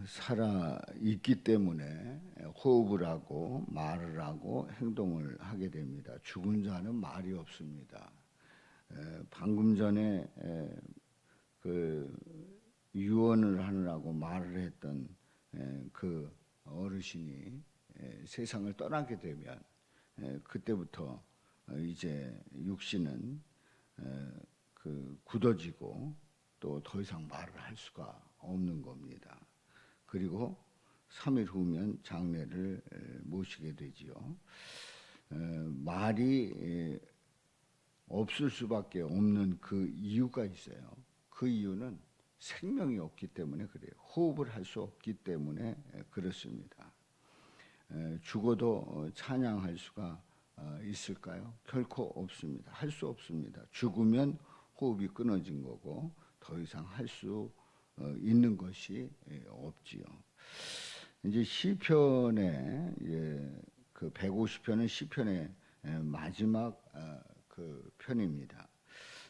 살아 있기 때문에 호흡을 하고 말을 하고 행동을 하게 됩니다. 죽은 자는 말이 없습니다. 방금 전에 그 유언을 하느라고 말을 했던 그 어르신이 세상을 떠나게 되면 그때부터 이제 육신은 그 굳어지고 또 더 이상 말을 할 수가 없는 겁니다. 그리고 3일 후면 장례를 모시게 되지요. 말이 없을 수밖에 없는 그 이유가 있어요. 그 이유는 생명이 없기 때문에 그래요. 호흡을 할 수 없기 때문에 그렇습니다. 죽어도 찬양할 수가 있을까요? 결코 없습니다. 할 수 없습니다. 죽으면 호흡이 끊어진 거고 더 이상 할 수 있는 것이 없지요. 이제 시편의 그 150편은 시편의 마지막 그 편입니다.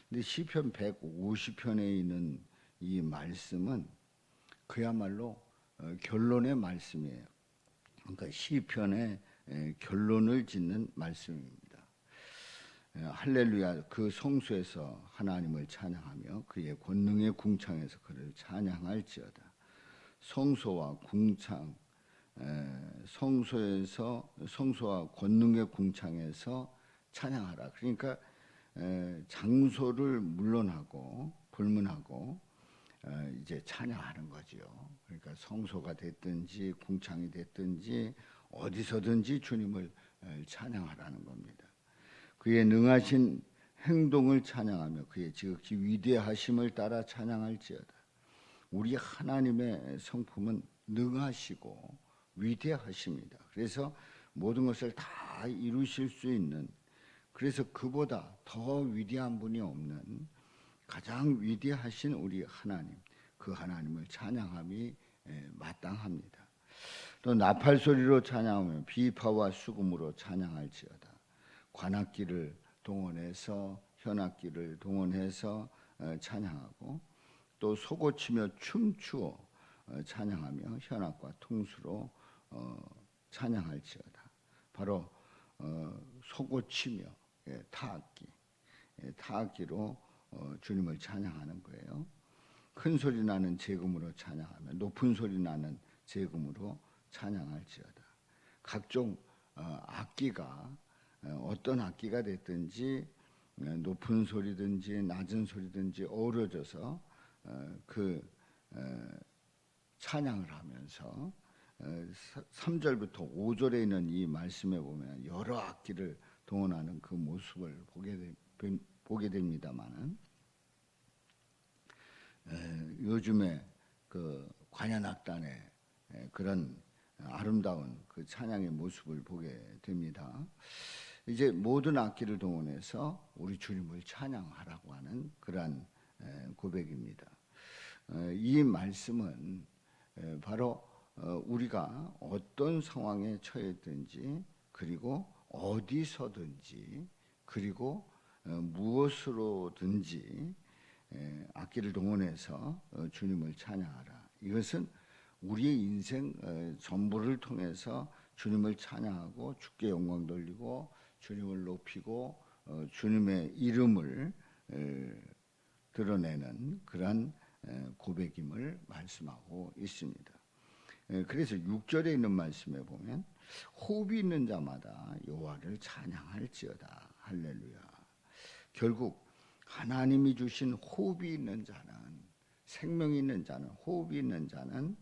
근데 시편 150편에 있는 이 말씀은 그야말로 결론의 말씀이에요. 그러니까 시편의 결론을 짓는 말씀입니다. 할렐루야, 그 성소에서 하나님을 찬양하며 그의 권능의 궁창에서 그를 찬양할지어다. 성소와 궁창, 성소와 권능의 궁창에서 찬양하라. 그러니까 장소를 물론하고 불문하고 이제 찬양하는 거죠. 그러니까 성소가 됐든지 궁창이 됐든지 어디서든지 주님을 찬양하라는 겁니다. 그의 능하신 행동을 찬양하며 그의 지극히 위대하심을 따라 찬양할지어다. 우리 하나님의 성품은 능하시고 위대하십니다. 그래서 모든 것을 다 이루실 수 있는, 그래서 그보다 더 위대한 분이 없는 가장 위대하신 우리 하나님, 그 하나님을 찬양함이 마땅합니다. 또 나팔 소리로 찬양하며 비파와 수금으로 찬양할지어다. 관악기를 동원해서 현악기를 동원해서 찬양하고 또 소고치며 춤추어 찬양하며 현악과 통수로 찬양할지어다. 바로 소고치며 타악기로 주님을 찬양하는 거예요. 큰 소리 나는 제금으로 찬양하며 높은 소리 나는 제금으로 찬양할지어다. 각종 악기가 어떤 악기가 됐든지 높은 소리든지 낮은 소리든지 어우러져서 그 찬양을 하면서 3절부터 5절에 있는 이 말씀에 보면 여러 악기를 동원하는 그 모습을 보게 됩니다만은 요즘에 그 관현악단의 그런 아름다운 그 찬양의 모습을 보게 됩니다. 이제 모든 악기를 동원해서 우리 주님을 찬양하라고 하는 그러한 고백입니다. 이 말씀은 바로 우리가 어떤 상황에 처했든지 그리고 어디서든지 그리고 무엇으로든지 악기를 동원해서 주님을 찬양하라. 이것은 우리의 인생 전부를 통해서 주님을 찬양하고 주께 영광 돌리고 주님을 높이고 주님의 이름을 드러내는 그러한 고백임을 말씀하고 있습니다. 그래서 6절에 있는 말씀에 보면 호흡이 있는 자마다 여호와를 찬양할지어다. 할렐루야. 결국 하나님이 주신 호흡이 있는 자는, 생명이 있는 자는, 호흡이 있는 자는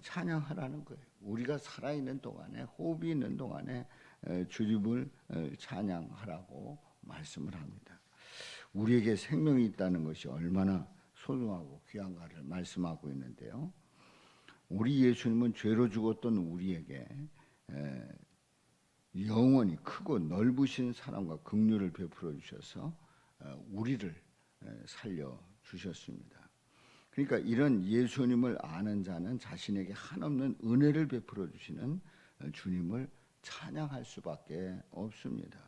찬양하라는 거예요. 우리가 살아있는 동안에, 호흡이 있는 동안에 주님을 찬양하라고 말씀을 합니다. 우리에게 생명이 있다는 것이 얼마나 소중하고 귀한가를 말씀하고 있는데요. 우리 예수님은 죄로 죽었던 우리에게 영원히 크고 넓으신 사랑과 긍휼을 베풀어 주셔서 우리를 살려 주셨습니다. 그러니까 이런 예수님을 아는 자는 자신에게 한없는 은혜를 베풀어 주시는 주님을 찬양할 수밖에 없습니다.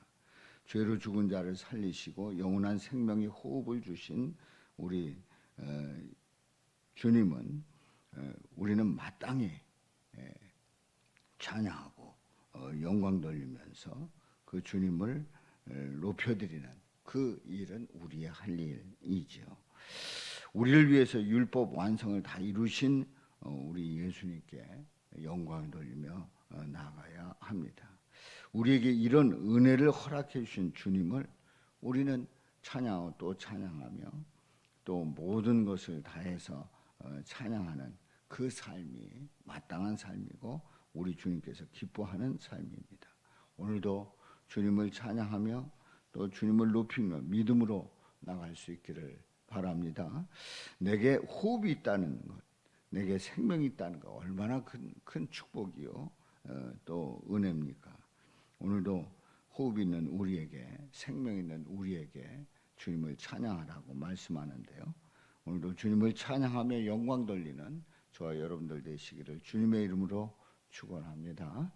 죄로 죽은 자를 살리시고 영원한 생명의 호흡을 주신 우리 주님은 우리는 마땅히 찬양하고 영광 돌리면서 그 주님을 높여드리는 그 일은 우리의 할 일이지요. 우리를 위해서 율법 완성을 다 이루신 우리 예수님께 영광을 돌리며 나아가야 합니다. 우리에게 이런 은혜를 허락해 주신 주님을 우리는 찬양하고 또 찬양하며 또 모든 것을 다해서 찬양하는 그 삶이 마땅한 삶이고 우리 주님께서 기뻐하는 삶입니다. 오늘도 주님을 찬양하며 또 주님을 높이며 믿음으로 나갈 수 있기를 바랍니다. 내게 호흡이 있다는 것, 내게 생명이 있다는 것 얼마나 큰 축복이요 또 은혜입니까? 오늘도 호흡 있는 우리에게 생명 있는 우리에게 주님을 찬양하라고 말씀하는데요. 오늘도 주님을 찬양하며 영광 돌리는 저와 여러분들 되시기를 주님의 이름으로 축원합니다.